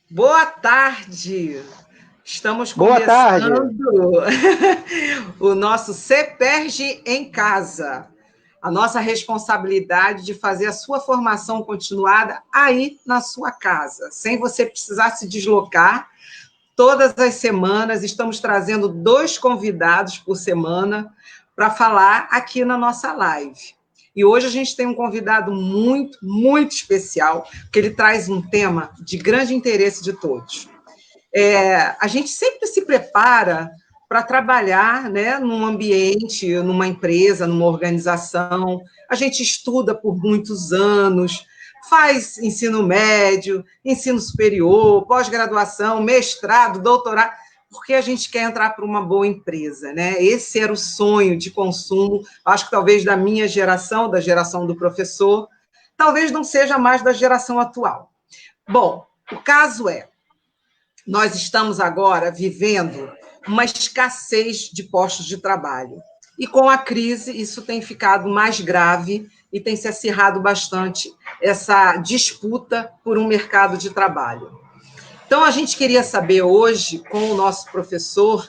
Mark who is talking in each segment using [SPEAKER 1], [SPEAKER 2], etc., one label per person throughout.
[SPEAKER 1] Boa tarde! Estamos
[SPEAKER 2] Boa tarde.
[SPEAKER 1] começando o nosso CEPERJ em Casa. A nossa responsabilidade de fazer a sua formação continuada aí na sua casa, sem você precisar se deslocar. Todas as semanas estamos trazendo 2 convidados por semana para falar aqui na nossa live. E hoje a gente tem um convidado muito, muito especial, porque ele traz um tema de grande interesse de todos. A gente sempre se prepara para trabalhar, né, num ambiente, numa empresa, numa organização. A gente estuda por muitos anos, faz ensino médio, ensino superior, pós-graduação, mestrado, doutorado, porque a gente quer entrar para uma boa empresa, né? Esse era o sonho de consumo, acho que talvez da minha geração, da geração do professor, talvez não seja mais da geração atual. Bom, o caso é, nós estamos agora vivendo uma escassez de postos de trabalho. E com a crise, isso tem ficado mais grave e tem se acirrado bastante essa disputa por um mercado de trabalho. Então, a gente queria saber hoje, com o nosso professor,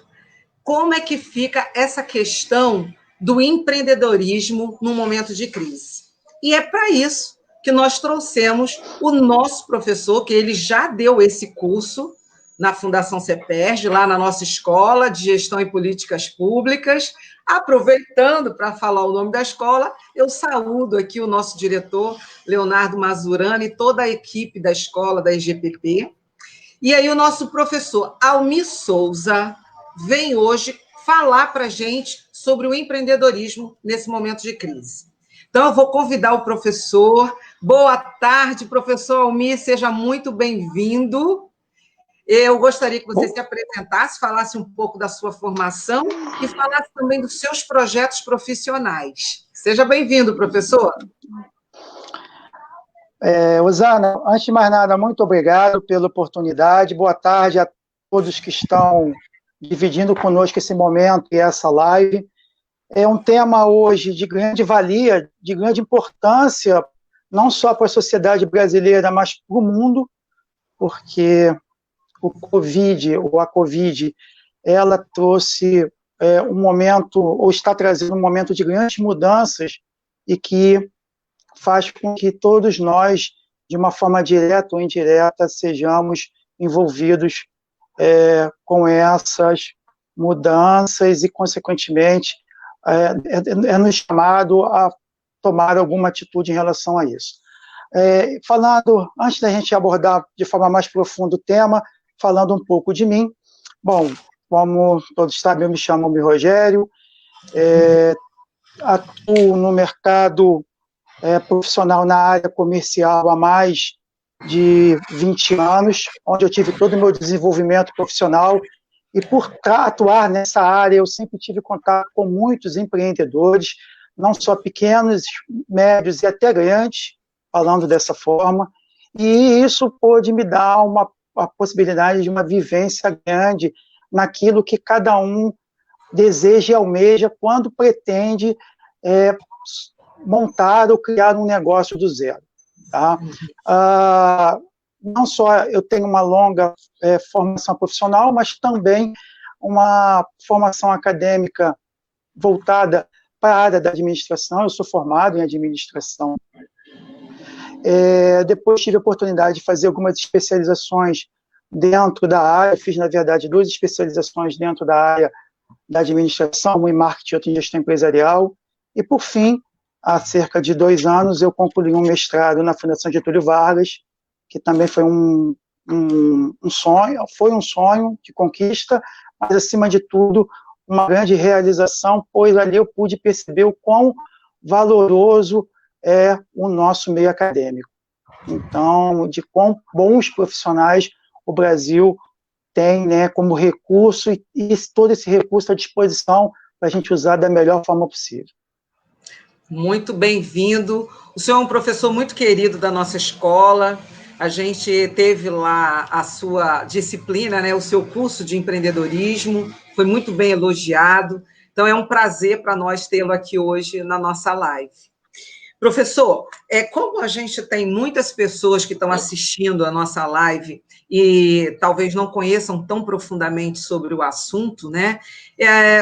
[SPEAKER 1] como é que fica essa questão do empreendedorismo no momento de crise. E é para isso que nós trouxemos o nosso professor, que ele já deu esse curso na Fundação CEPERJ, lá na nossa escola de Gestão e Políticas Públicas. Aproveitando para falar o nome da escola, eu saúdo aqui o nosso diretor, Leonardo Mazurani, e toda a equipe da escola, da EGPP. E aí o nosso professor Almir Souza vem hoje falar para a gente sobre o empreendedorismo nesse momento de crise. Então, eu vou convidar o professor. Boa tarde, professor Almir, seja muito bem-vindo. Eu gostaria que você se apresentasse, falasse um pouco da sua formação e falasse também dos seus projetos profissionais. Seja bem-vindo, professor.
[SPEAKER 2] Osana, antes de mais nada, muito obrigado pela oportunidade. Boa tarde a todos que estão dividindo conosco esse momento e essa live. É um tema hoje de grande valia, de grande importância, não só para a sociedade brasileira, mas para o mundo, porque a Covid, ela trouxe um momento, ou está trazendo um momento de grandes mudanças e que faz com que todos nós, de uma forma direta ou indireta, sejamos envolvidos com essas mudanças e, consequentemente, nos chamado a tomar alguma atitude em relação a isso. Falando, antes da gente abordar de forma mais profunda o tema, falando um pouco de mim. Bom, como todos sabem, eu me chamo Almir Rogério, atuo no mercado profissional na área comercial há mais de 20 anos, onde eu tive todo o meu desenvolvimento profissional, e por atuar nessa área, eu sempre tive contato com muitos empreendedores, não só pequenos, médios e até grandes, falando dessa forma, e isso pôde me dar a possibilidade de uma vivência grande naquilo que cada um deseja e almeja quando pretende montar ou criar um negócio do zero. Tá? Não só eu tenho uma longa formação profissional, mas também uma formação acadêmica voltada para a área da administração. Eu sou formado em administração. Depois tive a oportunidade de fazer algumas especializações dentro da área, fiz, na verdade, 2 especializações dentro da área da administração, uma em marketing e outra em gestão empresarial, e, por fim, há cerca de 2 anos, eu concluí um mestrado na Fundação Getúlio Vargas, que também foi um sonho de conquista, mas, acima de tudo, uma grande realização, pois ali eu pude perceber o quão valoroso é o nosso meio acadêmico. Então, de quão bons profissionais o Brasil tem, né, como recurso, e todo esse recurso à disposição para a gente usar da melhor forma possível.
[SPEAKER 1] Muito bem-vindo. O senhor é um professor muito querido da nossa escola. A gente teve lá a sua disciplina, né, o seu curso de empreendedorismo, foi muito bem elogiado. Então, é um prazer para nós tê-lo aqui hoje na nossa live. Professor, como a gente tem muitas pessoas que estão assistindo a nossa live e talvez não conheçam tão profundamente sobre o assunto, né?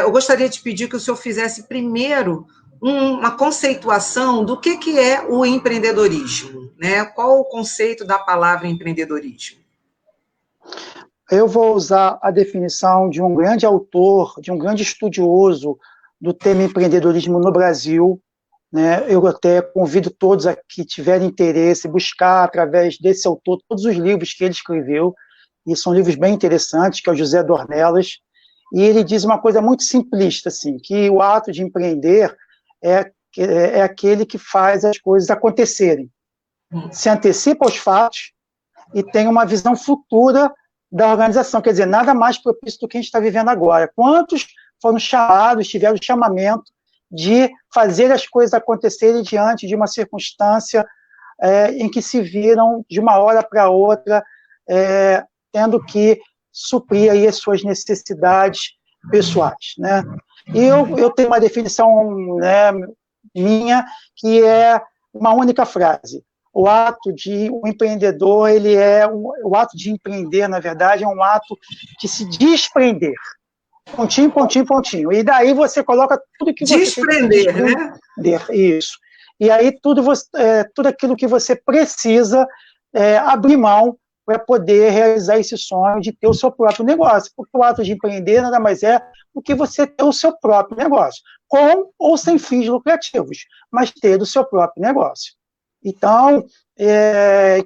[SPEAKER 1] Eu gostaria de pedir que o senhor fizesse primeiro uma conceituação do que é o empreendedorismo, né? Qual o conceito da palavra empreendedorismo?
[SPEAKER 2] Eu vou usar a definição de um grande autor, de um grande estudioso do tema empreendedorismo no Brasil, né? Eu até convido todos a que tiverem interesse, buscar através desse autor todos os livros que ele escreveu, e são livros bem interessantes, que é o José Dornelas, e ele diz uma coisa muito simplista, assim, que o ato de empreender é aquele que faz as coisas acontecerem, se antecipa aos fatos e tem uma visão futura da organização, quer dizer, nada mais propício do que a gente está vivendo agora. Quantos foram chamados, tiveram o chamamento de fazer as coisas acontecerem diante de uma circunstância em que se viram de uma hora para outra, tendo que suprir aí as suas necessidades pessoais, né? E eu tenho uma definição, né, minha, que é uma única frase. O ato de um empreendedor, o ato de empreender, na verdade, é um ato de se desprender. Pontinho, pontinho, pontinho. E daí você coloca tudo que você
[SPEAKER 1] desprender,
[SPEAKER 2] tem que desprender, né? Isso. E aí tudo aquilo que você precisa abrir mão para poder realizar esse sonho de ter o seu próprio negócio. Porque o ato de empreender nada mais é do que você ter o seu próprio negócio, com ou sem fins lucrativos, mas ter o seu próprio negócio. Então,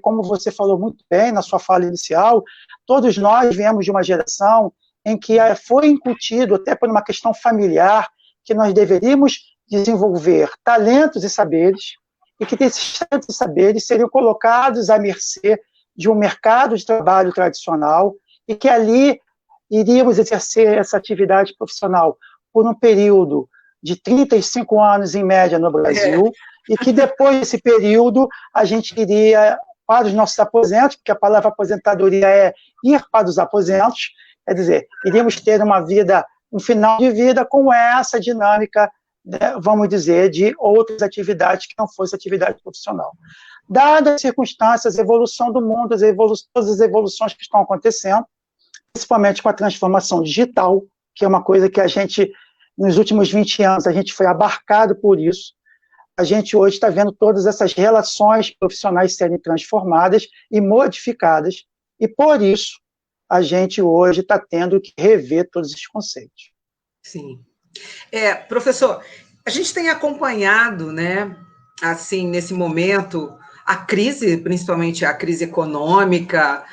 [SPEAKER 2] como você falou muito bem na sua fala inicial, todos nós viemos de uma geração em que foi incutido, até por uma questão familiar, que nós deveríamos desenvolver talentos e saberes, e que esses talentos e saberes seriam colocados à mercê de um mercado de trabalho tradicional, e que ali iríamos exercer essa atividade profissional por um período de 35 anos, em média, no Brasil, e que depois desse período a gente iria para os nossos aposentos, porque a palavra aposentadoria é ir para os aposentos, quer dizer, iríamos ter um final de vida com essa dinâmica, né, vamos dizer, de outras atividades que não fosse atividade profissional. Dadas as circunstâncias, a evolução do mundo, todas as evoluções que estão acontecendo, principalmente com a transformação digital, que é uma coisa que a gente, nos últimos 20 anos, a gente foi abarcado por isso. A gente hoje está vendo todas essas relações profissionais serem transformadas e modificadas, e por isso a gente hoje está tendo que rever todos esses conceitos.
[SPEAKER 1] Sim. Professor, a gente tem acompanhado, né, assim, nesse momento, a crise, principalmente a crise econômica,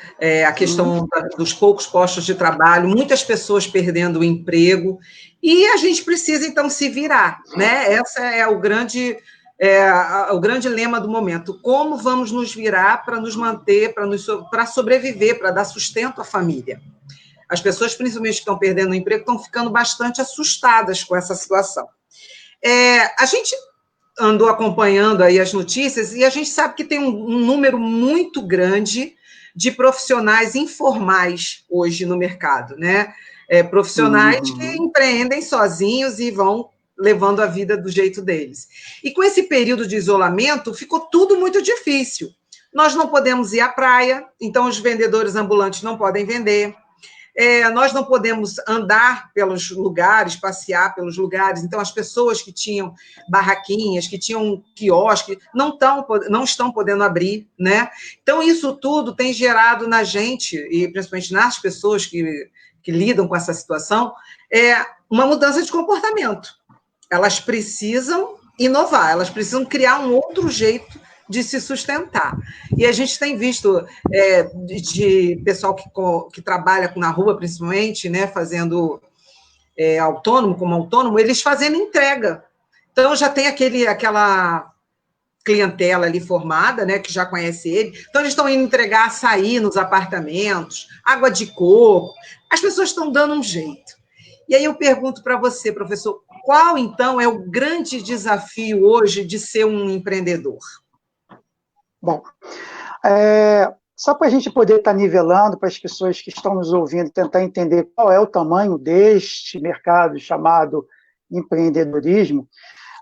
[SPEAKER 1] a questão dos poucos postos de trabalho, muitas pessoas perdendo o emprego, e a gente precisa, então, se virar, né? Essa é o grande lema do momento. Como vamos nos virar para nos manter, para sobreviver, para dar sustento à família? As pessoas, principalmente que estão perdendo o emprego, estão ficando bastante assustadas com essa situação. A gente andou acompanhando aí as notícias e a gente sabe que tem um número muito grande de profissionais informais hoje no mercado, né? Profissionais que empreendem sozinhos e vão levando a vida do jeito deles. E com esse período de isolamento, ficou tudo muito difícil. Nós não podemos ir à praia, então os vendedores ambulantes não podem vender. Nós não podemos andar pelos lugares, passear pelos lugares, então as pessoas que tinham barraquinhas, que tinham quiosque, não estão podendo abrir, né? Então, isso tudo tem gerado na gente, e principalmente nas pessoas que lidam com essa situação, uma mudança de comportamento. Elas precisam inovar, elas precisam criar um outro jeito de se sustentar. E a gente tem visto de pessoal que trabalha na rua, principalmente, né, fazendo como autônomo, eles fazendo entrega. Então, já tem aquela clientela ali formada, né, que já conhece ele. Então, eles estão indo entregar açaí nos apartamentos, água de coco. As pessoas estão dando um jeito. E aí eu pergunto para você, professor, qual, então, é o grande desafio hoje de ser um empreendedor?
[SPEAKER 2] Bom, só para a gente poder estar nivelando para as pessoas que estão nos ouvindo, tentar entender qual é o tamanho deste mercado chamado empreendedorismo,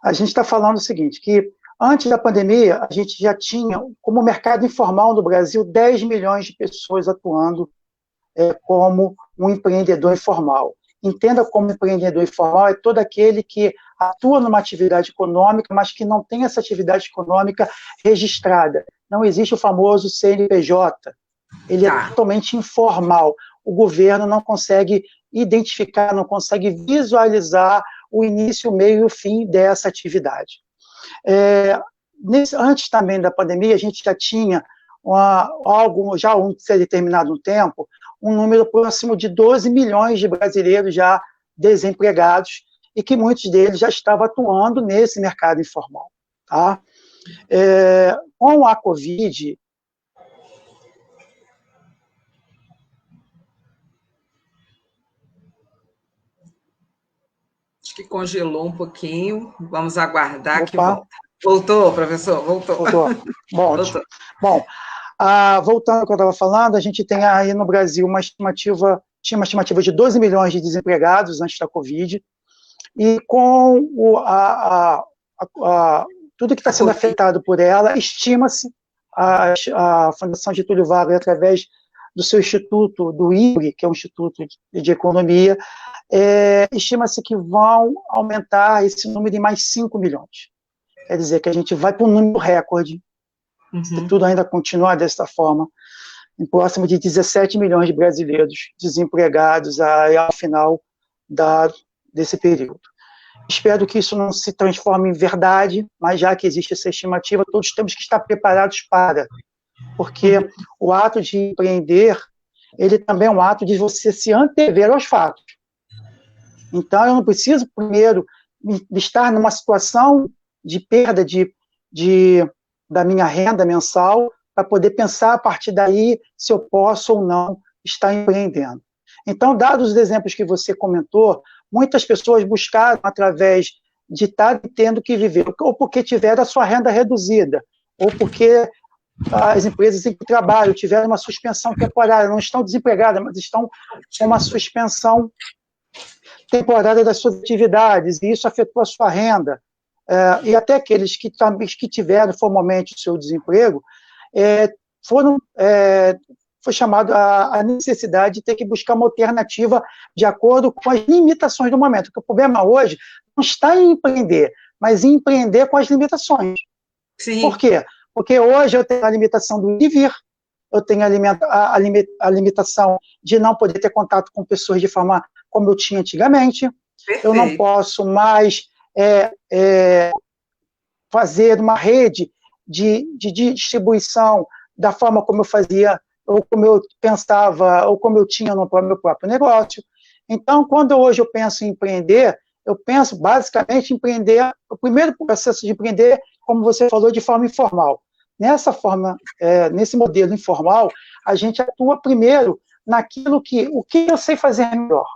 [SPEAKER 2] a gente está falando o seguinte, que Antes da pandemia, a gente já tinha, como mercado informal no Brasil, 10 milhões de pessoas atuando como um empreendedor informal. Entenda como empreendedor informal é todo aquele que atua numa atividade econômica, mas que não tem essa atividade econômica registrada. Não existe o famoso CNPJ. Ele é totalmente informal. O governo não consegue identificar, não consegue visualizar o início, o meio e o fim dessa atividade. Antes também da pandemia, a gente já tinha ser determinado um tempo, um número próximo de 12 milhões de brasileiros já desempregados, e que muitos deles já estavam atuando nesse mercado informal. Tá? Com a Covid,
[SPEAKER 1] acho que congelou um pouquinho, vamos aguardar que volta. Voltou, professor, voltou.
[SPEAKER 2] Bom, voltou. Bom, voltando ao que eu estava falando, a gente tem aí no Brasil tinha uma estimativa de 12 milhões de desempregados antes da Covid, e com tudo que está sendo afetado por ela, estima-se, a Fundação Getúlio Vargas, através do seu instituto, do IBRE, que é um instituto de economia, estima-se que vão aumentar esse número em mais 5 milhões. Quer dizer que a gente vai para um número recorde, se tudo ainda continuar dessa forma, em próximo de 17 milhões de brasileiros desempregados ao final desse período. Espero que isso não se transforme em verdade, mas já que existe essa estimativa, todos temos que estar preparados porque o ato de empreender, ele também é um ato de você se antever aos fatos. Então, eu não preciso, primeiro, estar numa situação de perda da minha renda mensal para poder pensar a partir daí se eu posso ou não estar empreendendo. Então, dados os exemplos que você comentou, muitas pessoas buscaram através de estar tendo que viver, ou porque tiveram a sua renda reduzida, ou porque as empresas em que trabalham tiveram uma suspensão temporária, não estão desempregadas, mas estão com uma suspensão temporária das suas atividades, e isso afetou a sua renda. E até aqueles que tiveram formalmente o seu desemprego, foi chamado a necessidade de ter que buscar uma alternativa de acordo com as limitações do momento. Porque o problema hoje não está em empreender, mas em empreender com as limitações.
[SPEAKER 1] Sim.
[SPEAKER 2] Por quê? Porque hoje eu tenho a limitação do ir e vir, eu tenho a limitação de não poder ter contato com pessoas de forma como eu tinha antigamente. Perfeito. Eu não posso mais fazer uma rede de distribuição da forma como eu fazia, ou como eu pensava, ou como eu tinha no meu próprio negócio. Então, quando hoje eu penso em empreender, eu penso basicamente em empreender, o primeiro processo de empreender, como você falou, de forma informal. Nessa forma, nesse modelo informal, a gente atua primeiro naquilo o que eu sei fazer melhor.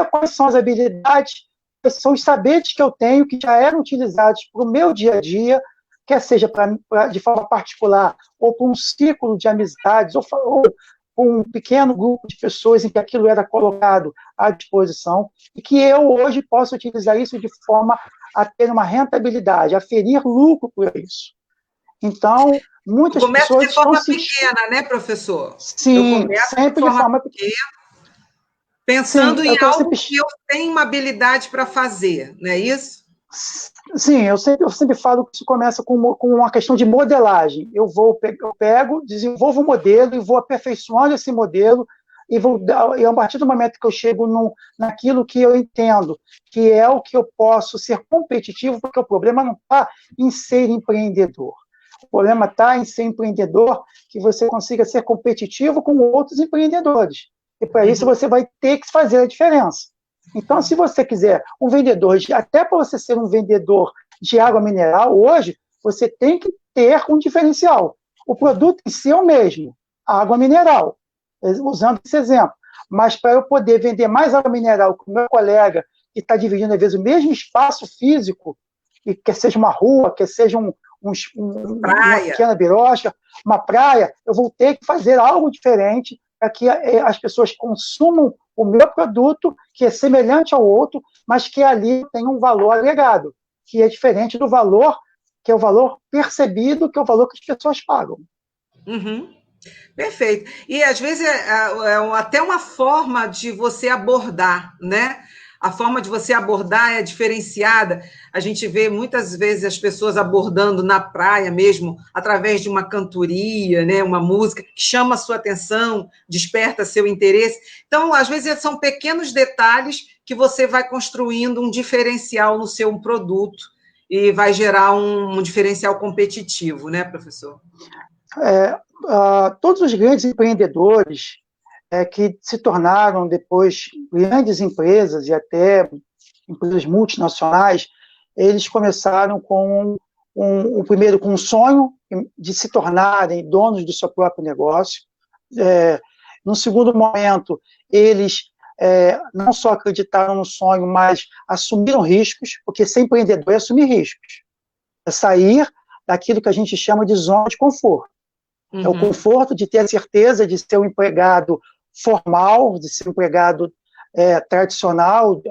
[SPEAKER 2] Quais são as habilidades, quais são os saberes que eu tenho que já eram utilizados para o meu dia a dia, quer seja de forma particular, ou para um círculo de amizades, ou um pequeno grupo de pessoas em que aquilo era colocado à disposição, e que eu hoje posso utilizar isso de forma a ter uma rentabilidade, a ferir lucro por isso. Então, muitas pessoas
[SPEAKER 1] de forma pequena, né, professor?
[SPEAKER 2] Sim, sempre de forma pequena.
[SPEAKER 1] Pensando em algo que eu tenho uma habilidade para fazer, não é isso?
[SPEAKER 2] Sim, eu sempre falo que isso começa com uma questão de modelagem. Eu pego, desenvolvo um modelo e vou aperfeiçoando esse modelo e a partir do momento que eu chego naquilo que eu entendo, que é o que eu posso ser competitivo, porque o problema não está em ser empreendedor. O problema está em ser empreendedor que você consiga ser competitivo com outros empreendedores. E para isso você vai ter que fazer a diferença. Então, se você quiser um vendedor, até para você ser um vendedor de água mineral, hoje, você tem que ter um diferencial. O produto em si é o mesmo, a água mineral, usando esse exemplo. Mas para eu poder vender mais água mineral com o meu colega, que está dividindo, às vezes, o mesmo espaço físico, e quer seja uma rua, quer seja uma pequena birosca, uma praia, eu vou ter que fazer algo diferente para que as pessoas consumam o meu produto, que é semelhante ao outro, mas que ali tem um valor agregado, que é diferente do valor que é o valor percebido, que é o valor que as pessoas pagam.
[SPEAKER 1] Uhum. Perfeito. E às vezes até uma forma de você abordar, né? A forma de você abordar é diferenciada. A gente vê muitas vezes as pessoas abordando na praia mesmo, através de uma cantoria, né? Uma música que chama a sua atenção, desperta seu interesse. Então, às vezes, são pequenos detalhes que você vai construindo um diferencial no seu produto e vai gerar um diferencial competitivo, né, professor?
[SPEAKER 2] Todos os grandes empreendedores que se tornaram depois grandes empresas e até empresas multinacionais, eles começaram o primeiro com um sonho de se tornarem donos do seu próprio negócio. No segundo momento, eles não só acreditaram no sonho, mas assumiram riscos, porque ser empreendedor é assumir riscos, é sair daquilo que a gente chama de zona de conforto. É o conforto de ter a certeza de ser um empregado formal, de ser um empregado tradicional,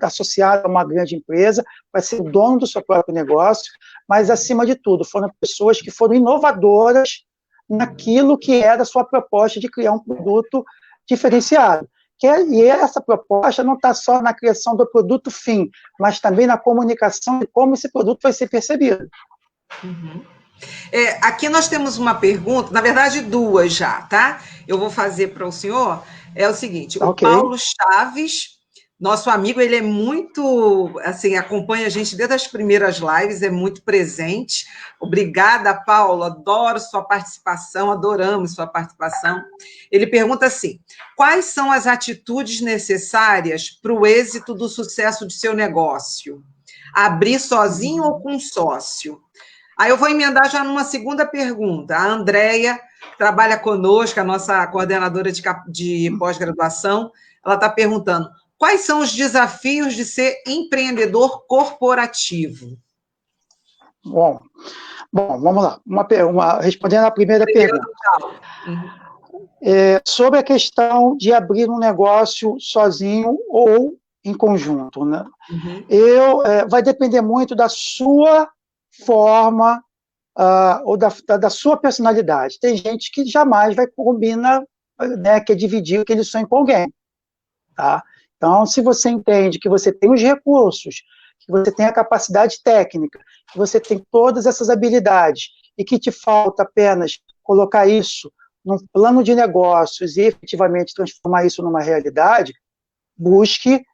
[SPEAKER 2] associado a uma grande empresa, para ser o dono do seu próprio negócio, mas, acima de tudo, foram pessoas que foram inovadoras naquilo que era a sua proposta de criar um produto diferenciado. E essa proposta não está só na criação do produto fim, mas também na comunicação de como esse produto vai ser percebido.
[SPEAKER 1] Aqui nós temos uma pergunta, na verdade duas já, tá? Eu vou fazer para o senhor. É o seguinte, o Paulo Chaves, nosso amigo, ele é muito, assim, acompanha a gente desde as primeiras lives, é muito presente. Obrigada, Paulo, adoro sua participação, adoramos sua participação. Ele pergunta assim, quais são as atitudes necessárias para o êxito do sucesso de seu negócio? Abrir sozinho ou com sócio? Aí eu vou emendar já numa segunda pergunta. A Andréia trabalha conosco, a nossa coordenadora de pós-graduação, ela está perguntando, quais são os desafios de ser empreendedor corporativo?
[SPEAKER 2] Bom, vamos lá. Respondendo à primeira pergunta. Sobre a questão de abrir um negócio sozinho ou em conjunto, né? Vai depender muito da sua forma ou da sua personalidade. Tem gente que jamais vai combinar, né, quer dividir aquele sonho com alguém. Tá? Então, se você entende que você tem os recursos, que você tem a capacidade técnica, que você tem todas essas habilidades e que te falta apenas colocar isso num plano de negócios e efetivamente transformar isso numa realidade, busque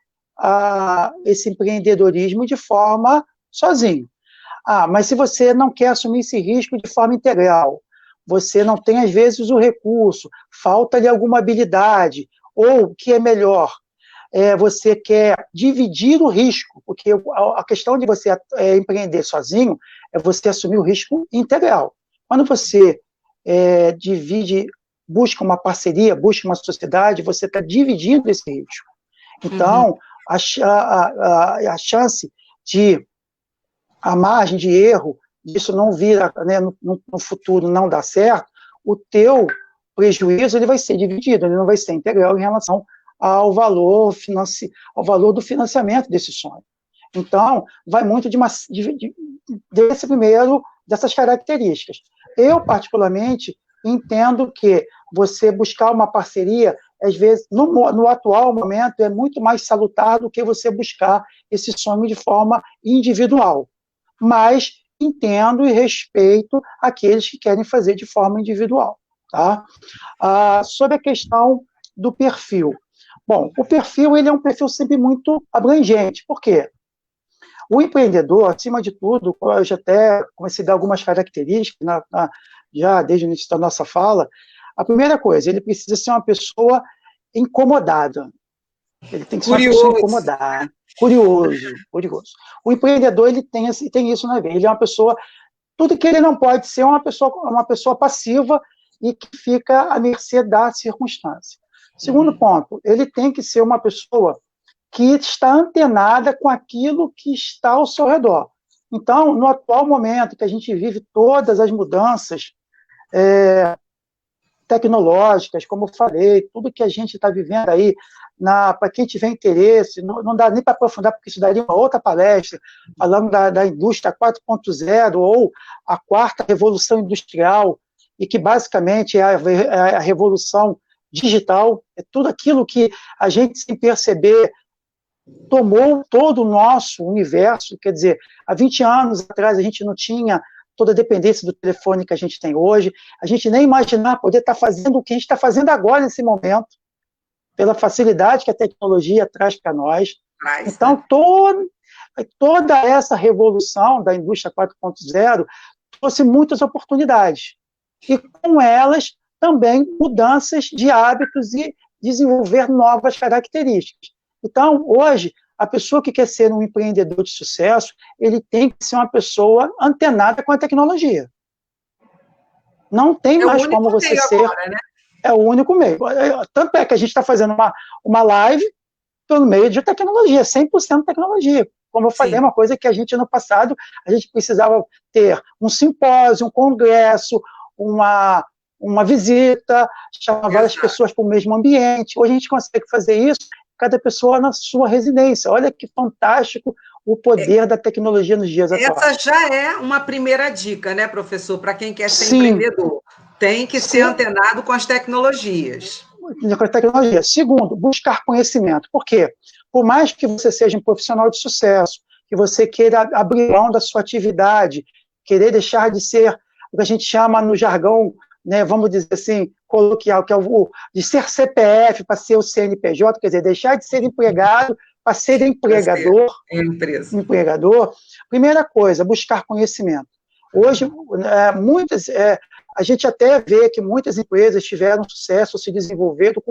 [SPEAKER 2] esse empreendedorismo de forma sozinho. Mas se você não quer assumir esse risco de forma integral, você não tem, às vezes, o recurso, falta-lhe alguma habilidade, ou, o que é melhor, você quer dividir o risco, porque a questão de você empreender sozinho é você assumir o risco integral. Quando você busca uma parceria, busca uma sociedade, você está dividindo esse risco. Então, a chance de a margem de erro, isso não vira, né, no futuro não dá certo, o teu prejuízo ele vai ser dividido, ele não vai ser integral em relação ao valor do financiamento desse sonho. Então, vai muito dessas características. Eu, particularmente, entendo que você buscar uma parceria, às vezes, no atual momento, é muito mais salutar do que você buscar esse sonho de forma individual. Mas entendo e respeito aqueles que querem fazer de forma individual. Tá? Sobre a questão do perfil. Bom, o perfil ele é um perfil sempre muito abrangente. Por quê? O empreendedor, acima de tudo, eu já até comecei a dar algumas características, já desde o início da nossa fala. A primeira coisa, ele precisa ser uma pessoa incomodada. Ele tem que ser uma pessoa incomodada, curioso. O empreendedor ele tem isso na veia. Ele é uma pessoa, tudo que ele não pode ser uma pessoa passiva e que fica à mercê da circunstância. Segundo ponto, ele tem que ser uma pessoa que está antenada com aquilo que está ao seu redor. Então, no atual momento que a gente vive todas as mudanças tecnológicas, como eu falei, tudo que a gente está vivendo aí, para quem tiver interesse, não dá nem para aprofundar, porque isso daria uma outra palestra, falando da indústria 4.0, ou a quarta revolução industrial, e que basicamente é a revolução digital, é tudo aquilo que a gente, sem perceber, tomou todo o nosso universo. Quer dizer, há 20 anos atrás a gente não tinha toda a dependência do telefone que a gente tem hoje, a gente nem imaginar poder estar fazendo o que a gente está fazendo agora nesse momento, pela facilidade que a tecnologia traz para nós. Então, toda essa revolução da indústria 4.0 trouxe muitas oportunidades, e com elas também mudanças de hábitos e desenvolver novas características. Então, hoje, a pessoa que quer ser um empreendedor de sucesso, ele tem que ser uma pessoa antenada com a tecnologia. Não tem mais como você ser... Agora, né? É o único meio. Tanto é que a gente está fazendo uma live pelo meio de tecnologia, 100% tecnologia. Como eu falei, é uma coisa que a gente, no passado, a gente precisava ter um simpósio, um congresso, uma visita, chamar várias pessoas para o mesmo ambiente. Hoje a gente consegue fazer isso, cada pessoa na sua residência. Olha que fantástico o poder da tecnologia nos dias atuais.
[SPEAKER 1] Essa já é uma primeira dica, né, professor, para quem quer ser empreendedor. Tem que ser antenado com as tecnologias.
[SPEAKER 2] Com a tecnologia. Segundo, buscar conhecimento. Por quê? Por mais que você seja um profissional de sucesso, que você queira abrir mão da sua atividade, querer deixar de ser o que a gente chama no jargão, né, vamos dizer assim, coloquial, que é de ser CPF para ser o CNPJ, quer dizer, deixar de ser empregado para ser empregador. Empregador. Primeira coisa, buscar conhecimento. Hoje, a gente até vê que muitas empresas tiveram sucesso, se desenvolveram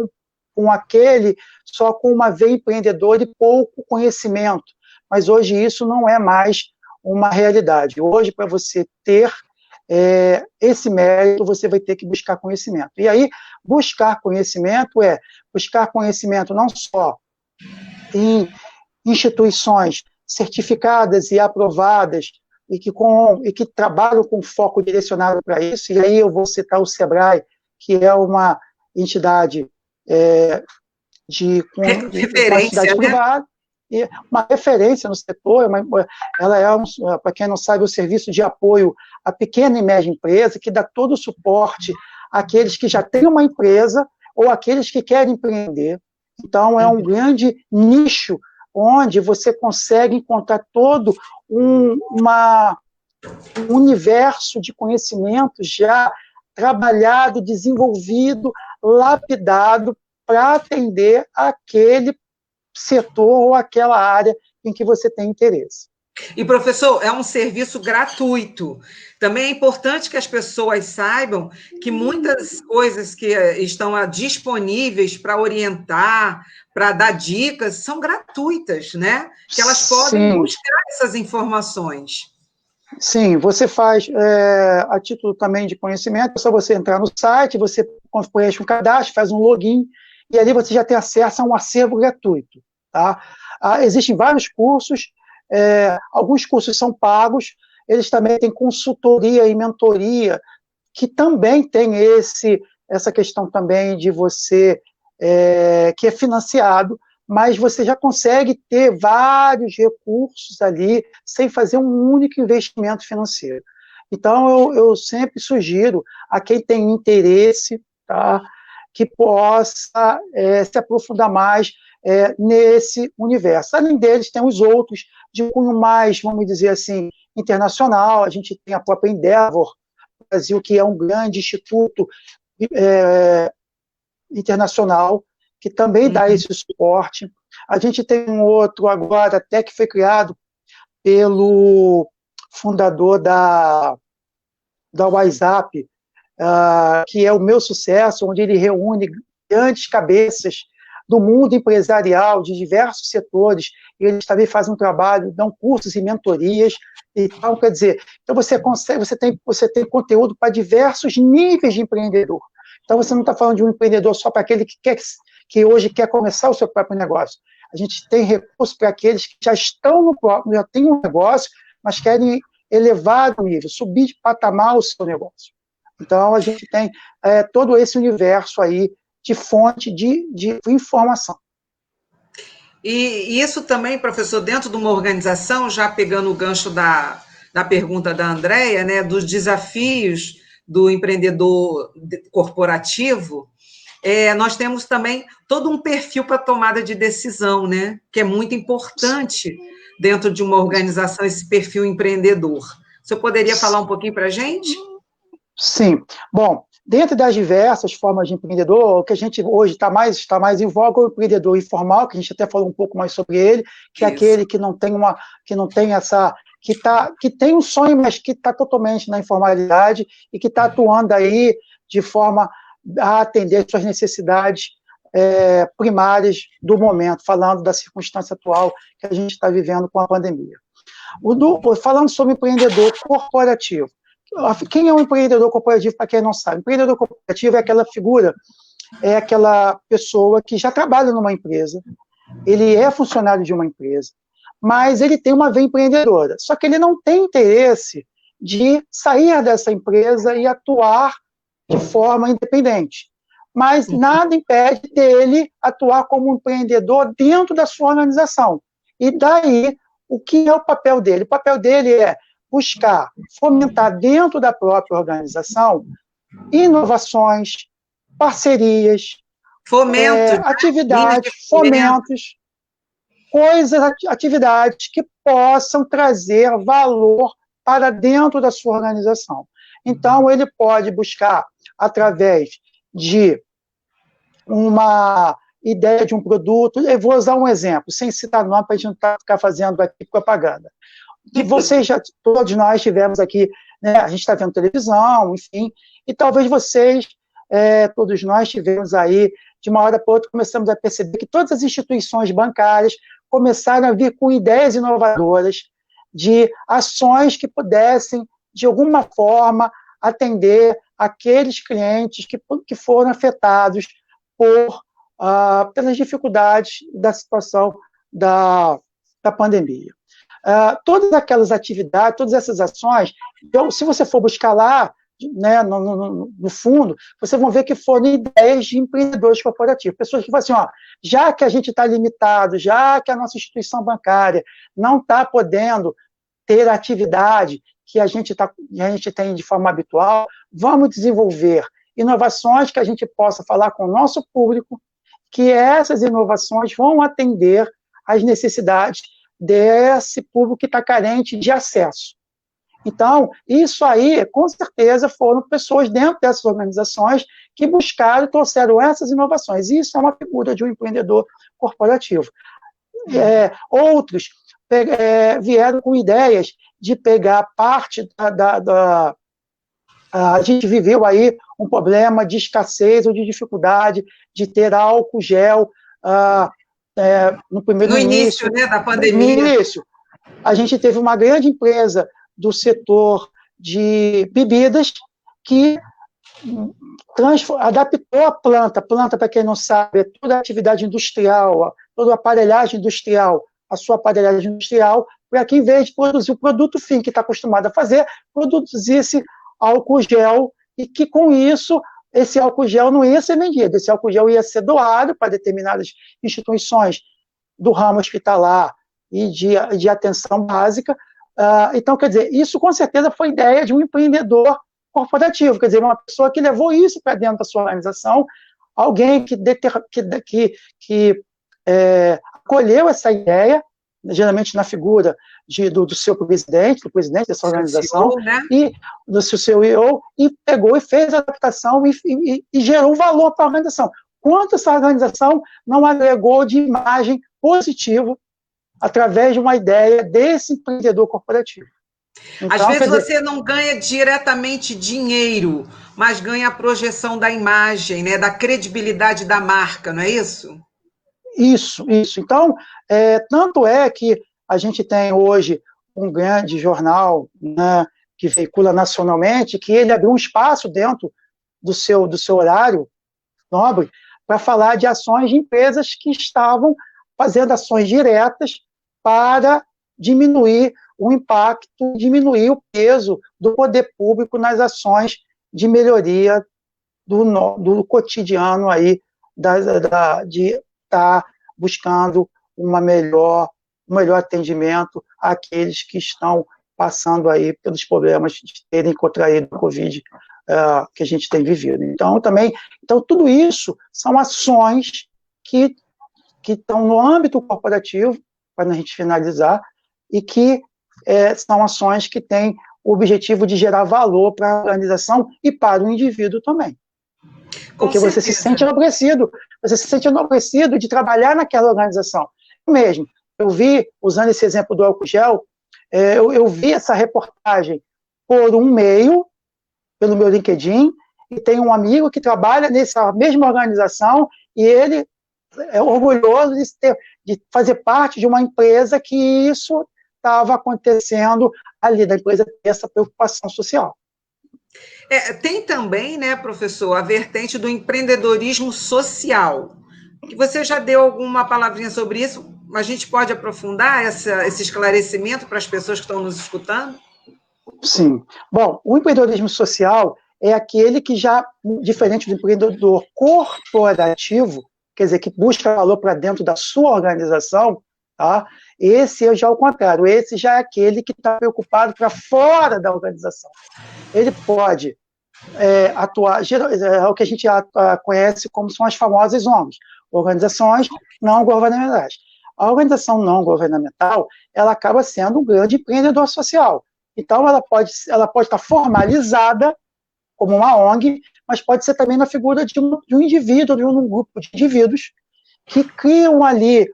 [SPEAKER 2] só com uma veia empreendedora e pouco conhecimento. Mas hoje isso não é mais uma realidade. Hoje, para você ter esse mérito, você vai ter que buscar conhecimento. E aí, buscar conhecimento não só em instituições certificadas e aprovadas, e que trabalham com foco direcionado para isso, e aí eu vou citar o SEBRAE, que é uma entidade de
[SPEAKER 1] referência,
[SPEAKER 2] privada, e uma referência no setor. Ela é, para quem não sabe, o serviço de apoio à pequena e média empresa, que dá todo o suporte àqueles que já têm uma empresa ou àqueles que querem empreender. Então, é um grande nicho onde você consegue encontrar todo um universo de conhecimento já trabalhado, desenvolvido, lapidado para atender aquele setor ou aquela área em que você tem interesse.
[SPEAKER 1] E, professor, é um serviço gratuito. Também é importante que as pessoas saibam que muitas coisas que estão disponíveis para orientar, para dar dicas, são gratuitas, né? Que elas podem buscar essas informações.
[SPEAKER 2] Sim, você faz, a título também de conhecimento, é só você entrar no site, você preenche um cadastro, faz um login, e ali você já tem acesso a um acervo gratuito. Tá? Existem vários cursos, alguns cursos são pagos, eles também têm consultoria e mentoria, que também tem essa questão também de você, que é financiado, mas você já consegue ter vários recursos ali, sem fazer um único investimento financeiro. Então, eu sempre sugiro a quem tem interesse, tá, que possa se aprofundar mais nesse universo. Além deles, tem os outros, de cunho mais, vamos dizer assim, internacional. A gente tem a própria Endeavor Brasil, que é um grande instituto internacional, que também dá esse suporte. A gente tem um outro agora, até que foi criado pelo fundador da WhatsApp, que é o Meu Sucesso, onde ele reúne grandes cabeças do mundo empresarial, de diversos setores, e eles também fazem um trabalho, dão cursos e mentorias, e tal, quer dizer, então você tem conteúdo para diversos níveis de empreendedor. Então você não está falando de um empreendedor só para aquele que hoje quer começar o seu próprio negócio. A gente tem recursos para aqueles que já já têm um negócio, mas querem elevar o nível, subir de patamar o seu negócio. Então, a gente tem todo esse universo aí de fonte de informação.
[SPEAKER 1] E isso também, professor, dentro de uma organização, já pegando o gancho da pergunta da Andréia, né, dos desafios do empreendedor corporativo, nós temos também todo um perfil para tomada de decisão, né, que é muito importante dentro de uma organização, esse perfil empreendedor. Você poderia falar um pouquinho para a gente?
[SPEAKER 2] Sim. Bom, dentro das diversas formas de empreendedor, o que a gente hoje está mais em voga é o empreendedor informal, que a gente até falou um pouco mais sobre ele, que é aquele que não tem essa, que tem um sonho, mas que está totalmente na informalidade e que está atuando aí de forma a atender suas necessidades primárias do momento, falando da circunstância atual que a gente está vivendo com a pandemia. Falando sobre empreendedor corporativo, quem é um empreendedor corporativo, para quem não sabe? Empreendedor corporativo é aquela figura, é aquela pessoa que já trabalha numa empresa, ele é funcionário de uma empresa, mas ele tem uma veia empreendedora, só que ele não tem interesse de sair dessa empresa e atuar de forma independente. Mas nada impede dele atuar como um empreendedor dentro da sua organização. E daí, o que é o papel dele? O papel dele é buscar fomentar dentro da própria organização inovações, parcerias, atividades, fomentos, atividades que possam trazer valor para dentro da sua organização. Então, ele pode buscar, através de uma ideia de um produto, eu vou usar um exemplo, sem citar nome, para a gente não ficar fazendo aqui propaganda. Que todos nós tivemos aqui, né, a gente está vendo televisão, enfim, e talvez vocês, todos nós tivemos aí, de uma hora para outra, começamos a perceber que todas as instituições bancárias começaram a vir com ideias inovadoras de ações que pudessem, de alguma forma, atender aqueles clientes que foram afetados pelas dificuldades da situação da pandemia. Todas aquelas atividades, todas essas ações, então, se você for buscar lá, né, no fundo, vocês vão ver que foram ideias de empreendedores corporativos, pessoas que falam assim, já que a gente está limitado, já que a nossa instituição bancária não está podendo ter a atividade que a gente tem de forma habitual, vamos desenvolver inovações que a gente possa falar com o nosso público, que essas inovações vão atender às necessidades desse público que está carente de acesso. Então, isso aí, com certeza, foram pessoas dentro dessas organizações que buscaram e trouxeram essas inovações. Isso é uma figura de um empreendedor corporativo. Outros vieram com ideias de pegar parte a gente viveu aí um problema de escassez ou de dificuldade de ter álcool gel no início,
[SPEAKER 1] né, da pandemia.
[SPEAKER 2] No início, a gente teve uma grande empresa do setor de bebidas que adaptou a planta. A planta, para quem não sabe, é toda a atividade industrial, toda a aparelhagem industrial, a sua aparelhagem industrial, para que, em vez de produzir o produto fim que está acostumado a fazer, produzisse álcool gel, e que, com isso, esse álcool gel não ia ser vendido, esse álcool gel ia ser doado para determinadas instituições do ramo hospitalar e de atenção básica. Então, quer dizer, isso com certeza foi ideia de um empreendedor corporativo, quer dizer, uma pessoa que levou isso para dentro da sua organização, alguém que acolheu essa ideia, geralmente na figura do seu presidente, do presidente dessa organização,
[SPEAKER 1] CEO, né?
[SPEAKER 2] E do seu CEO, e pegou e fez a adaptação e gerou valor para a organização. Quanto essa organização não agregou de imagem positiva através de uma ideia desse empreendedor corporativo.
[SPEAKER 1] Então, às vezes você não ganha diretamente dinheiro, mas ganha a projeção da imagem, né, da credibilidade da marca, não é isso?
[SPEAKER 2] Isso. Então, tanto é que a gente tem hoje um grande jornal, né, que veicula nacionalmente, que ele abriu um espaço dentro do seu horário nobre para falar de ações de empresas que estavam fazendo ações diretas para diminuir o impacto, diminuir o peso do poder público nas ações de melhoria do cotidiano aí, de estar buscando um melhor atendimento àqueles que estão passando aí pelos problemas de terem contraído a Covid que a gente tem vivido. Então, tudo isso são ações que estão no âmbito corporativo, para a gente finalizar, e que são ações que têm o objetivo de gerar valor para a organização e para o indivíduo também. Porque você se sente enobrecido de trabalhar naquela organização. Eu mesmo, usando esse exemplo do álcool gel, eu vi essa reportagem por um meio, pelo meu LinkedIn, e tem um amigo que trabalha nessa mesma organização, e ele é orgulhoso de fazer parte de uma empresa que isso estava acontecendo ali, da empresa ter essa preocupação social.
[SPEAKER 1] Tem também, né, professor, a vertente do empreendedorismo social, que você já deu alguma palavrinha sobre isso, a gente pode aprofundar esse esclarecimento para as pessoas que estão nos escutando?
[SPEAKER 2] Sim. Bom, o empreendedorismo social é aquele que já, diferente do empreendedor corporativo, quer dizer, que busca valor para dentro da sua organização, tá? Esse é já o contrário, esse já é aquele que está preocupado para fora da organização. Ele pode atuar, é o que a gente conhece como são as famosas ONGs, organizações não governamentais. A organização não governamental, ela acaba sendo um grande empreendedor social. Então, ela pode estar formalizada como uma ONG, mas pode ser também na figura de um indivíduo, de um grupo de indivíduos que criam ali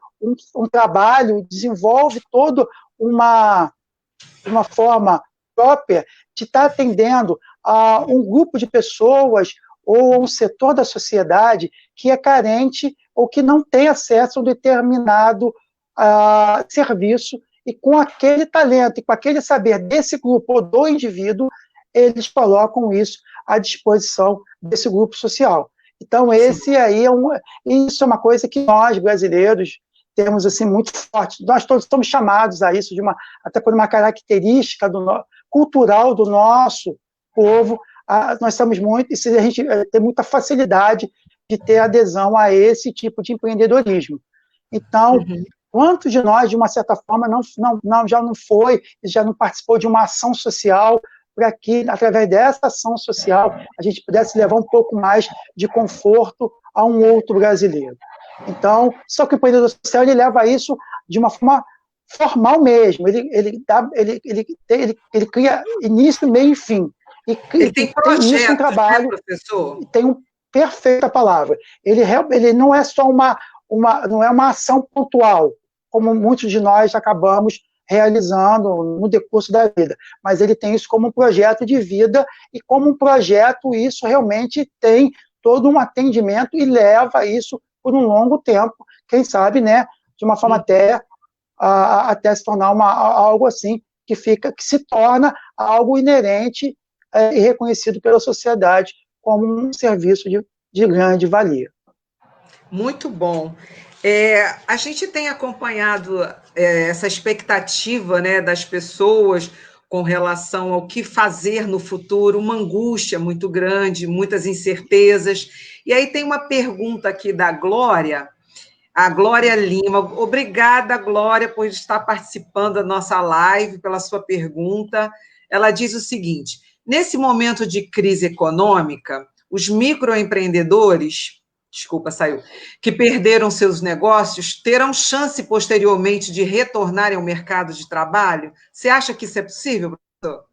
[SPEAKER 2] um trabalho, desenvolve toda uma forma própria de estar atendendo a um grupo de pessoas ou a um setor da sociedade que é carente ou que não tem acesso a um determinado serviço, e com aquele talento e com aquele saber desse grupo ou do indivíduo, eles colocam isso à disposição desse grupo social. Então, isso é uma coisa que nós, brasileiros, temos assim, muito forte. Nós todos estamos chamados a isso, até por uma característica cultural do nosso povo. Nós estamos muito, e a gente tem muita facilidade de ter adesão a esse tipo de empreendedorismo. Então, quantos de nós, de uma certa forma, já não participou de uma ação social para que, através dessa ação social, a gente pudesse levar um pouco mais de conforto a um outro brasileiro? Então, só que o empreendedor social, ele leva isso de uma forma formal mesmo, ele cria início, meio e fim.
[SPEAKER 1] Ele tem projetos,
[SPEAKER 2] tem um trabalho,
[SPEAKER 1] né, professor?
[SPEAKER 2] Tem perfeita palavra. Ele não é só não é uma ação pontual, como muitos de nós acabamos realizando no decurso da vida, mas ele tem isso como um projeto de vida, e como um projeto, isso realmente tem todo um atendimento e leva isso por um longo tempo, quem sabe, né, de uma forma até se tornar algo assim, que se torna algo inerente e reconhecido pela sociedade como um serviço de grande valia.
[SPEAKER 1] Muito bom. A gente tem acompanhado essa expectativa, né, das pessoas com relação ao que fazer no futuro, uma angústia muito grande, muitas incertezas. E aí tem uma pergunta aqui da Glória, a Glória Lima. Obrigada, Glória, por estar participando da nossa live, pela sua pergunta. Ela diz o seguinte: nesse momento de crise econômica, os microempreendedores, que perderam seus negócios, terão chance posteriormente de retornarem ao mercado de trabalho? Você acha que isso é possível, professor?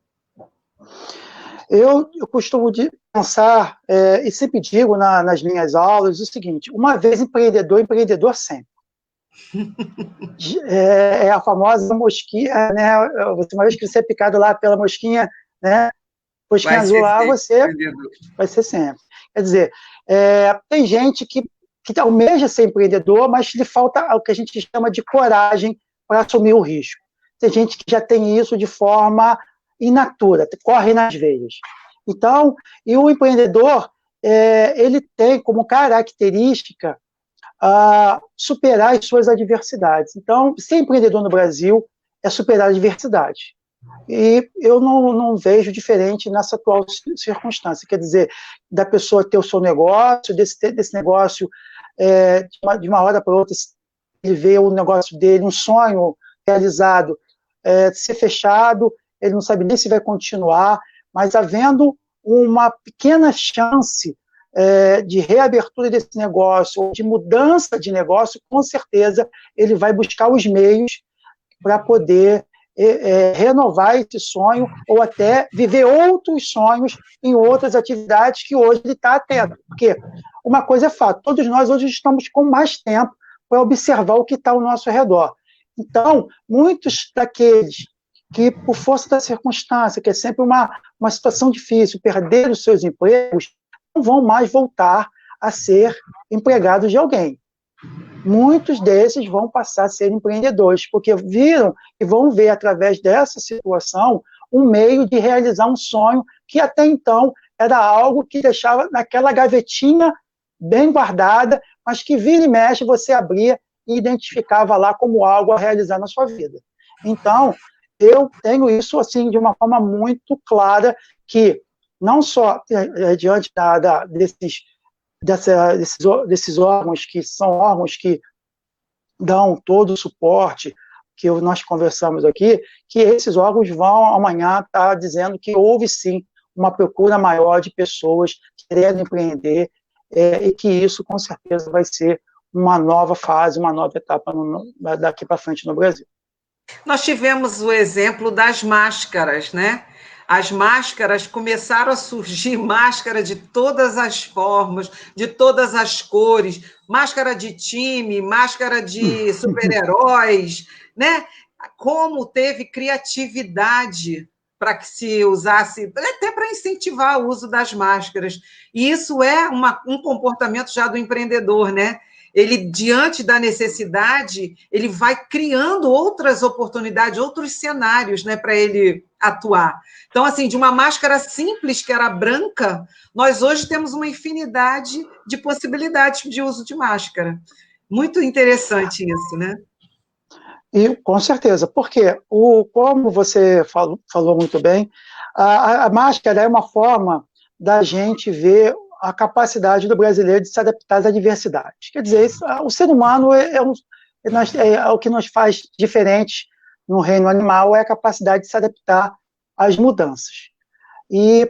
[SPEAKER 2] Eu costumo pensar, e sempre digo nas minhas aulas, o seguinte: uma vez empreendedor sempre. É a famosa mosquinha, né? Uma vez que você é picado lá pela mosquinha, né? Mosquinha azul lá, você vai ser sempre. Quer dizer, tem gente que almeja ser empreendedor, mas lhe falta o que a gente chama de coragem para assumir o risco. Tem gente que já tem isso de forma in natura, corre nas veias. Então, e o empreendedor, ele tem como característica superar as suas adversidades. Então, ser empreendedor no Brasil é superar a adversidade. E eu não vejo diferente nessa atual circunstância. Quer dizer, da pessoa ter o seu negócio, desse negócio, de uma hora para outra, ele vê o negócio dele, um sonho realizado, ser fechado, ele não sabe nem se vai continuar, mas havendo uma pequena chance de reabertura desse negócio, ou de mudança de negócio, com certeza ele vai buscar os meios para poder renovar esse sonho, ou até viver outros sonhos em outras atividades que hoje ele está atento. Porque uma coisa é fato, todos nós hoje estamos com mais tempo para observar o que está ao nosso redor. Então, muitos daqueles que, por força da circunstância, que é sempre uma situação difícil, perder os seus empregos, não vão mais voltar a ser empregados de alguém. Muitos desses vão passar a ser empreendedores, porque viram e vão ver, através dessa situação, um meio de realizar um sonho que até então era algo que deixava naquela gavetinha bem guardada, mas que vira e mexe você abria e identificava lá como algo a realizar na sua vida. Então, eu tenho isso assim de uma forma muito clara, que não só diante desses órgãos, que são órgãos que dão todo o suporte que nós conversamos aqui, que esses órgãos vão amanhã estar dizendo que houve sim uma procura maior de pessoas querendo empreender, e que isso com certeza vai ser uma nova fase, uma nova etapa daqui para frente no Brasil.
[SPEAKER 1] Nós tivemos o exemplo das máscaras, né? As máscaras começaram a surgir, máscara de todas as formas, de todas as cores, máscara de time, máscara de super-heróis, né? Como teve criatividade para que se usasse, até para incentivar o uso das máscaras. E isso é um comportamento já do empreendedor, né? Ele, diante da necessidade, ele vai criando outras oportunidades, outros cenários, né, para ele atuar. Então, assim, de uma máscara simples, que era branca, nós hoje temos uma infinidade de possibilidades de uso de máscara. Muito interessante isso, né?
[SPEAKER 2] E, com certeza, porque, como você falou muito bem, a máscara é uma forma da gente ver a capacidade do brasileiro de se adaptar às adversidades. Quer dizer, o ser humano o que nos faz diferente no reino animal, é a capacidade de se adaptar às mudanças. E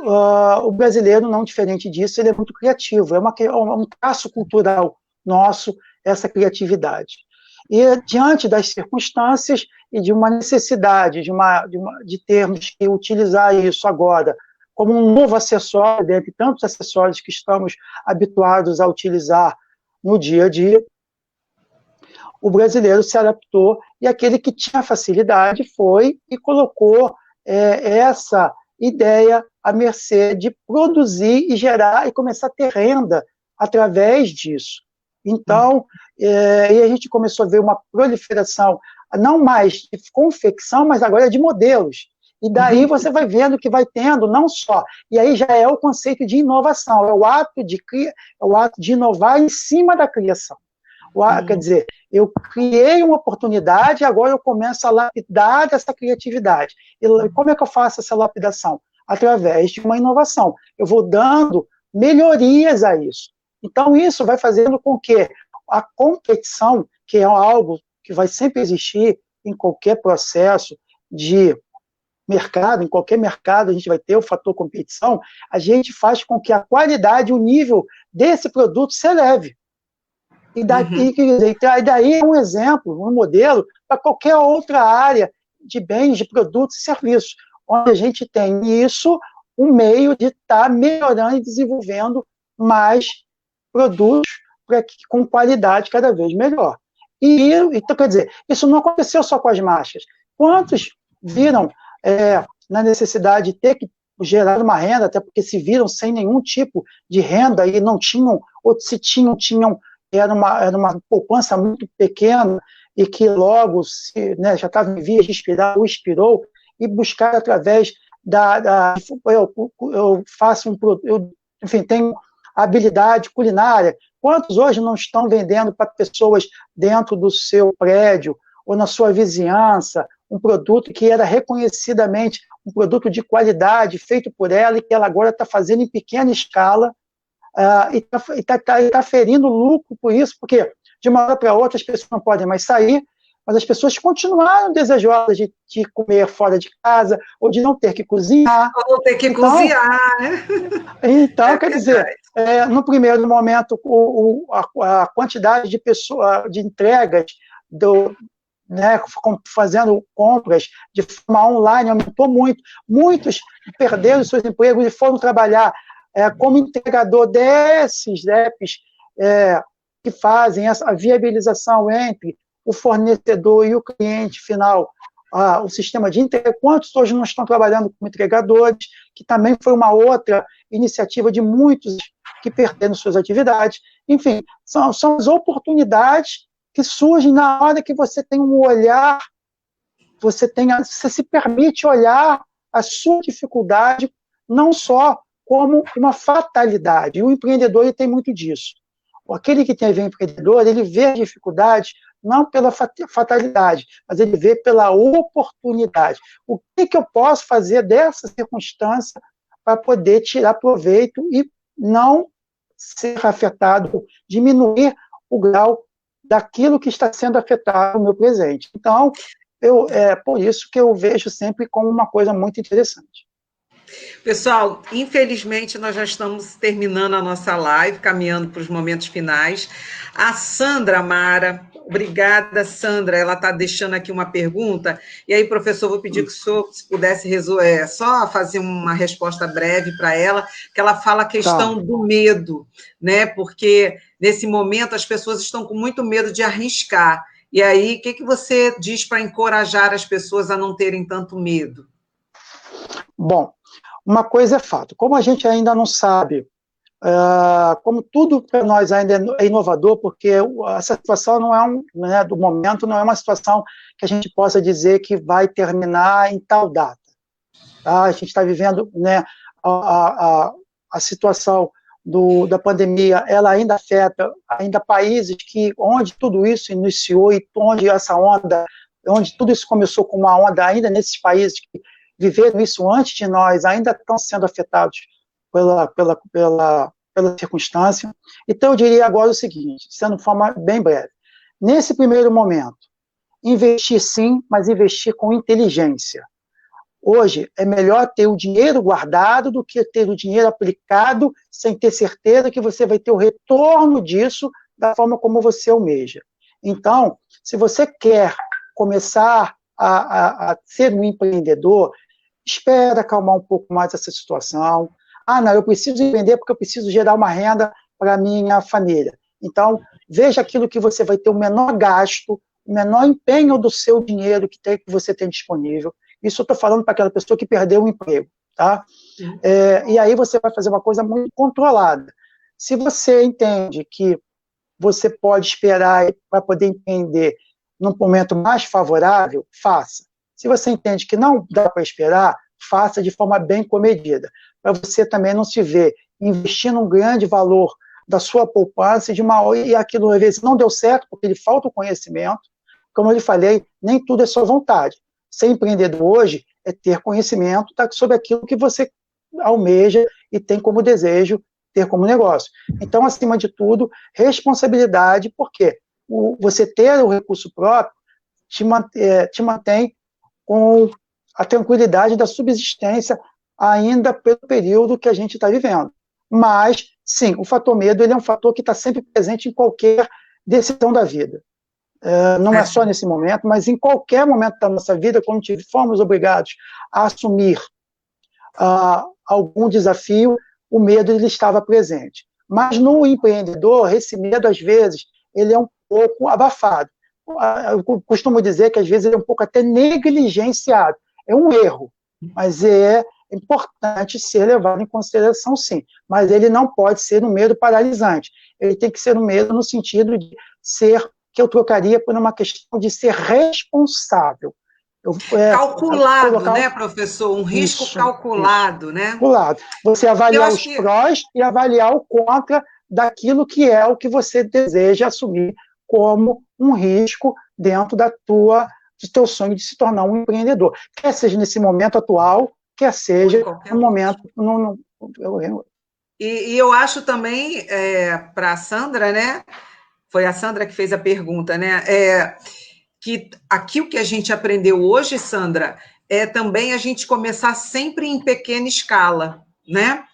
[SPEAKER 2] o brasileiro, não diferente disso, ele é muito criativo, é um traço cultural nosso, essa criatividade. E, diante das circunstâncias e de uma necessidade de termos que utilizar isso agora como um novo acessório, dentre tantos acessórios que estamos habituados a utilizar no dia a dia, o brasileiro se adaptou, e aquele que tinha facilidade foi e colocou essa ideia à mercê de produzir e gerar e começar a ter renda através disso. Então, e a gente começou a ver uma proliferação, não mais de confecção, mas agora de modelos. E daí você vai vendo que vai tendo, não só, e aí já é o conceito de inovação, é o ato de inovar em cima da criação. Quer dizer, eu criei uma oportunidade, agora eu começo a lapidar essa criatividade. E como é que eu faço essa lapidação? Através de uma inovação. Eu vou dando melhorias a isso. Então, isso vai fazendo com que a competição, que é algo que vai sempre existir em qualquer processo de mercado, em qualquer mercado a gente vai ter o fator competição, a gente faz com que a qualidade, o nível desse produto se eleve. E daí é um exemplo, um modelo para qualquer outra área de bens, de produtos e serviços, onde a gente tem isso, um meio de estar melhorando e desenvolvendo mais produtos com qualidade cada vez melhor. Então, quer dizer, isso não aconteceu só com as máscaras. Quantos viram na necessidade de ter que gerar uma renda, até porque se viram sem nenhum tipo de renda e não tinham, ou se tinham era uma poupança muito pequena e que logo já estava em vias de expirar, ou expirou, e buscar através enfim, tenho habilidade culinária. Quantos hoje não estão vendendo para pessoas dentro do seu prédio, ou na sua vizinhança, um produto que era reconhecidamente um produto de qualidade, feito por ela, e que ela agora está fazendo em pequena escala, e está ferindo lucro por isso, porque de uma hora para outra as pessoas não podem mais sair, mas as pessoas continuaram desejosas de comer fora de casa, ou de não ter que cozinhar.
[SPEAKER 1] Ou ter que
[SPEAKER 2] então,
[SPEAKER 1] cozinhar, né?
[SPEAKER 2] Então, quer dizer, no primeiro momento, a quantidade de pessoas, de entregas, né, fazendo compras de forma online aumentou muito. Muitos perderam seus empregos e foram trabalhar como entregador desses apps que fazem a viabilização entre o fornecedor e o cliente final, o sistema de entrega. Quantos hoje não estão trabalhando como entregadores, que também foi uma outra iniciativa de muitos que perderam suas atividades. Enfim, são as oportunidades que surgem na hora que você tem um olhar, você se permite olhar a sua dificuldade não só como uma fatalidade. E o empreendedor ele tem muito disso. Aquele que tem a ver empreendedor, ele vê a dificuldade não pela fatalidade, mas ele vê pela oportunidade. O que eu posso fazer dessa circunstância para poder tirar proveito e não ser afetado, diminuir o grau daquilo que está sendo afetado no meu presente. Então, é por isso que eu vejo sempre como uma coisa muito interessante.
[SPEAKER 1] Pessoal, infelizmente nós já estamos terminando a nossa live, caminhando para os momentos finais. A Sandra Mara, obrigada, Sandra, ela está deixando aqui uma pergunta, e aí, professor, vou pedir que o senhor, se pudesse só fazer uma resposta breve para ela, que ela fala a questão do medo, né? Porque nesse momento as pessoas estão com muito medo de arriscar. E aí, o que você diz para encorajar as pessoas a não terem tanto medo?
[SPEAKER 2] Bom, uma coisa é fato, como a gente ainda não sabe, como tudo para nós ainda é inovador, porque essa situação não é do momento, não é uma situação que a gente possa dizer que vai terminar em tal data. Tá? A gente está vivendo, né, a situação da pandemia, ela ainda afeta ainda países onde tudo isso iniciou e onde tudo isso começou com uma onda, ainda nesses países que viveram isso antes de nós, ainda estão sendo afetados pela circunstância. Então, eu diria agora o seguinte, sendo de forma bem breve. Nesse primeiro momento, investir sim, mas investir com inteligência. Hoje, é melhor ter o dinheiro guardado do que ter o dinheiro aplicado sem ter certeza que você vai ter o retorno disso da forma como você almeja. Então, se você quer começar a ser um empreendedor, espera acalmar um pouco mais essa situação. Não, eu preciso empreender porque eu preciso gerar uma renda para a minha família. Então, veja aquilo que você vai ter o menor gasto, o menor empenho do seu dinheiro que você tem disponível. Isso eu estou falando para aquela pessoa que perdeu o emprego. Tá? E aí você vai fazer uma coisa muito controlada. Se você entende que você pode esperar para poder empreender num momento mais favorável, faça. Se você entende que não dá para esperar, faça de forma bem comedida, para você também não se ver investindo um grande valor da sua poupança e aquilo às vezes não deu certo, porque lhe falta o conhecimento. Como eu lhe falei, nem tudo é sua vontade. Ser empreendedor hoje é ter conhecimento sobre aquilo que você almeja e tem como desejo ter como negócio. Então, acima de tudo, responsabilidade, porque você ter o recurso próprio te mantém com a tranquilidade da subsistência ainda pelo período que a gente está vivendo. Mas, sim, o fator medo ele é um fator que está sempre presente em qualquer decisão da vida. Não é só nesse momento, mas em qualquer momento da nossa vida, quando fomos obrigados a assumir algum desafio, o medo ele estava presente. Mas no empreendedor, esse medo, às vezes, ele é um pouco abafado. Eu costumo dizer que, às vezes, ele é um pouco até negligenciado. É um erro, mas é importante ser levado em consideração, sim. Mas ele não pode ser um medo paralisante. Ele tem que ser um medo no sentido de ser, que eu trocaria por uma questão de ser responsável.
[SPEAKER 1] Calculado, né, professor? Um risco calculado, né?
[SPEAKER 2] Calculado. Você avaliar os prós e avaliar o contra daquilo que é o que você deseja assumir como um risco dentro da tua do teu sonho de se tornar um empreendedor, quer seja nesse momento atual, quer seja no momento...
[SPEAKER 1] E eu acho também, para a Sandra, né? Foi a Sandra que fez a pergunta, né? Que aqui o que a gente aprendeu hoje, Sandra, é também a gente começar sempre em pequena escala, né?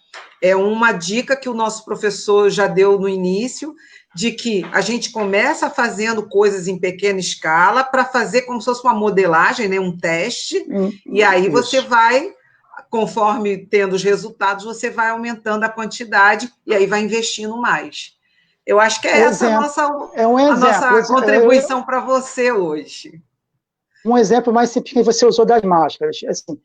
[SPEAKER 1] É uma dica que o nosso professor já deu no início, de que a gente começa fazendo coisas em pequena escala para fazer como se fosse uma modelagem, né? Um teste, e aí você vai, conforme tendo os resultados, você vai aumentando a quantidade e aí vai investindo mais. Eu acho que essa a nossa contribuição para você hoje.
[SPEAKER 2] Um exemplo mais simples que você usou das máscaras. Assim,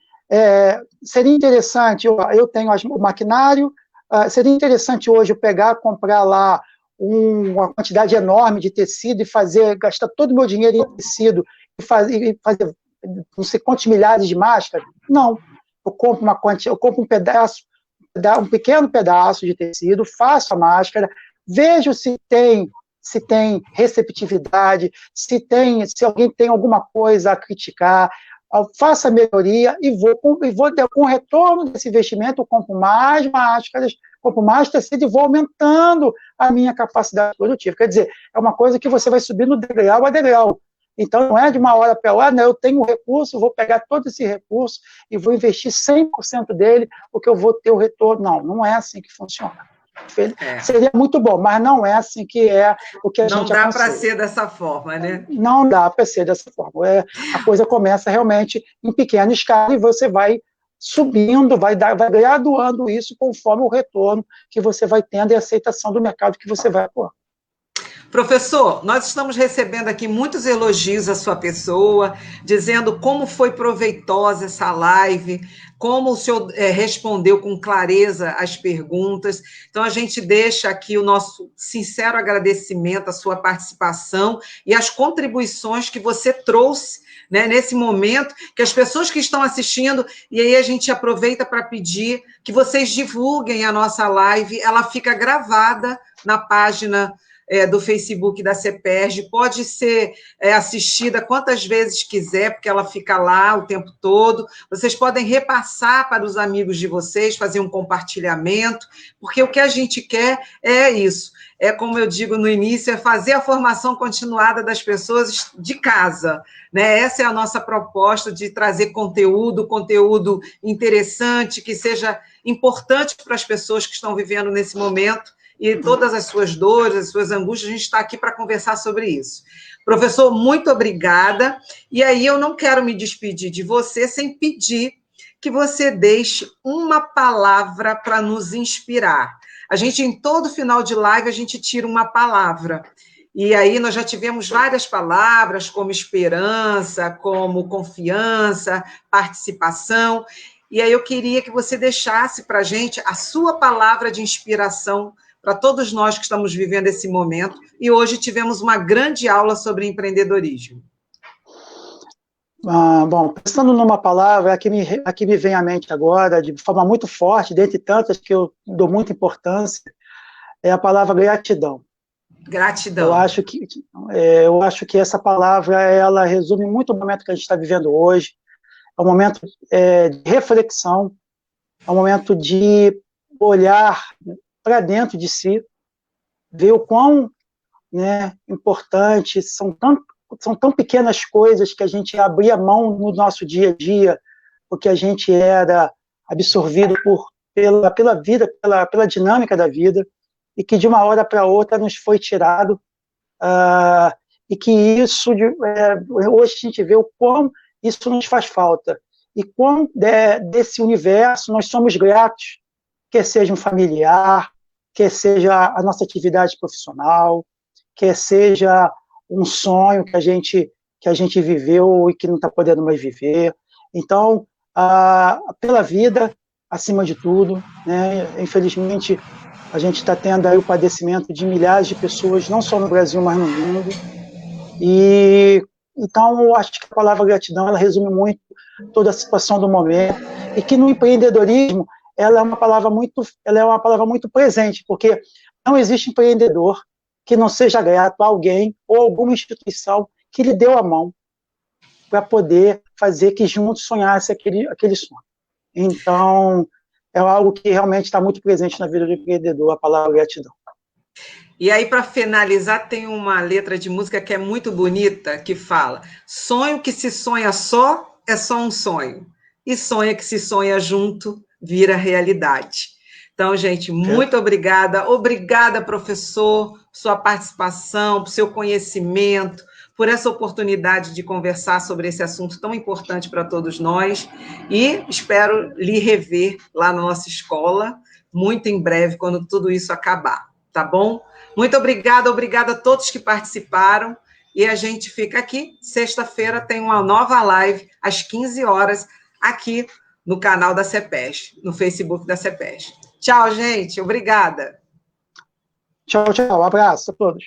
[SPEAKER 2] seria interessante, eu tenho o maquinário, seria interessante hoje eu comprar lá uma quantidade enorme de tecido e gastar todo o meu dinheiro em tecido e fazer não sei quantos milhares de máscaras? Não. Eu compro um pequeno pedaço de tecido, faço a máscara, vejo se tem receptividade, se alguém tem alguma coisa a criticar, faça a melhoria e vou com o retorno desse investimento, eu compro mais máscaras, compro mais tecido e vou aumentando a minha capacidade produtiva. Quer dizer, é uma coisa que você vai subindo degrau a degrau. Então, não é de uma hora para outra, né? Eu tenho um recurso, vou pegar todo esse recurso e vou investir 100% dele, porque eu vou ter o retorno. Não é assim que funciona. Seria muito bom, mas não é assim que é o que a gente aconselha.
[SPEAKER 1] Não dá para ser dessa forma, né?
[SPEAKER 2] Não dá para ser dessa forma. A coisa começa realmente em pequena escala e você vai subindo, vai graduando isso conforme o retorno que você vai tendo e a aceitação do mercado que você vai atuar.
[SPEAKER 1] Professor, nós estamos recebendo aqui muitos elogios à sua pessoa, dizendo como foi proveitosa essa live, como o senhor respondeu com clareza as perguntas. Então, a gente deixa aqui o nosso sincero agradecimento à sua participação e às contribuições que você trouxe, né, nesse momento, que as pessoas que estão assistindo, e aí a gente aproveita para pedir que vocês divulguem a nossa live, ela fica gravada na página do Facebook da CEPERJ, pode ser assistida quantas vezes quiser, porque ela fica lá o tempo todo. Vocês podem repassar para os amigos de vocês, fazer um compartilhamento, porque o que a gente quer é isso. É, como eu digo no início, é fazer a formação continuada das pessoas de casa, né? Essa é a nossa proposta de trazer conteúdo interessante, que seja importante para as pessoas que estão vivendo nesse momento, e todas as suas dores, as suas angústias, a gente está aqui para conversar sobre isso. Professor, muito obrigada. E aí eu não quero me despedir de você sem pedir que você deixe uma palavra para nos inspirar. A gente, em todo final de live, a gente tira uma palavra. E aí nós já tivemos várias palavras, como esperança, como confiança, participação. E aí eu queria que você deixasse para a gente a sua palavra de inspiração para todos nós que estamos vivendo esse momento, e hoje tivemos uma grande aula sobre empreendedorismo.
[SPEAKER 2] Bom, pensando numa palavra, a que me vem à mente agora, de forma muito forte, dentre tantas que eu dou muita importância, é a palavra gratidão.
[SPEAKER 1] Gratidão.
[SPEAKER 2] Eu acho que essa palavra, ela resume muito o momento que a gente está vivendo hoje, é um momento de reflexão, é um momento de olhar para dentro de si, ver o quão, né, importante, são tão pequenas coisas que a gente abria mão no nosso dia a dia, porque a gente era absorvido pela vida, pela dinâmica da vida, e que de uma hora para outra nos foi tirado, e que isso, hoje a gente vê o quão isso nos faz falta, e quão desse universo nós somos gratos, quer seja um familiar, quer seja a nossa atividade profissional, quer seja um sonho que a gente viveu e que não está podendo mais viver. Então, pela vida, acima de tudo, né? Infelizmente, a gente está tendo aí o padecimento de milhares de pessoas, não só no Brasil, mas no mundo. E então, eu acho que a palavra gratidão, ela resume muito toda a situação do momento, e que no empreendedorismo, ela é uma palavra muito presente, porque não existe empreendedor que não seja grato a alguém ou alguma instituição que lhe deu a mão, para poder fazer que juntos sonhasse aquele sonho. Então, é algo que realmente está muito presente na vida do empreendedor, a palavra gratidão.
[SPEAKER 1] E aí, para finalizar, tem uma letra de música que é muito bonita, que fala: sonho que se sonha só é só um sonho, e sonho que se sonha junto vira realidade. Então, gente, muito obrigada. Obrigada, professor, por sua participação, por seu conhecimento, por essa oportunidade de conversar sobre esse assunto tão importante para todos nós. E espero lhe rever lá na nossa escola, muito em breve, quando tudo isso acabar. Tá bom? Muito obrigada a todos que participaram. E a gente fica aqui. Sexta-feira tem uma nova live, às 15 horas, aqui no canal da CEPES, no Facebook da CEPES. Tchau, gente. Obrigada.
[SPEAKER 2] Tchau, tchau. Um abraço a todos.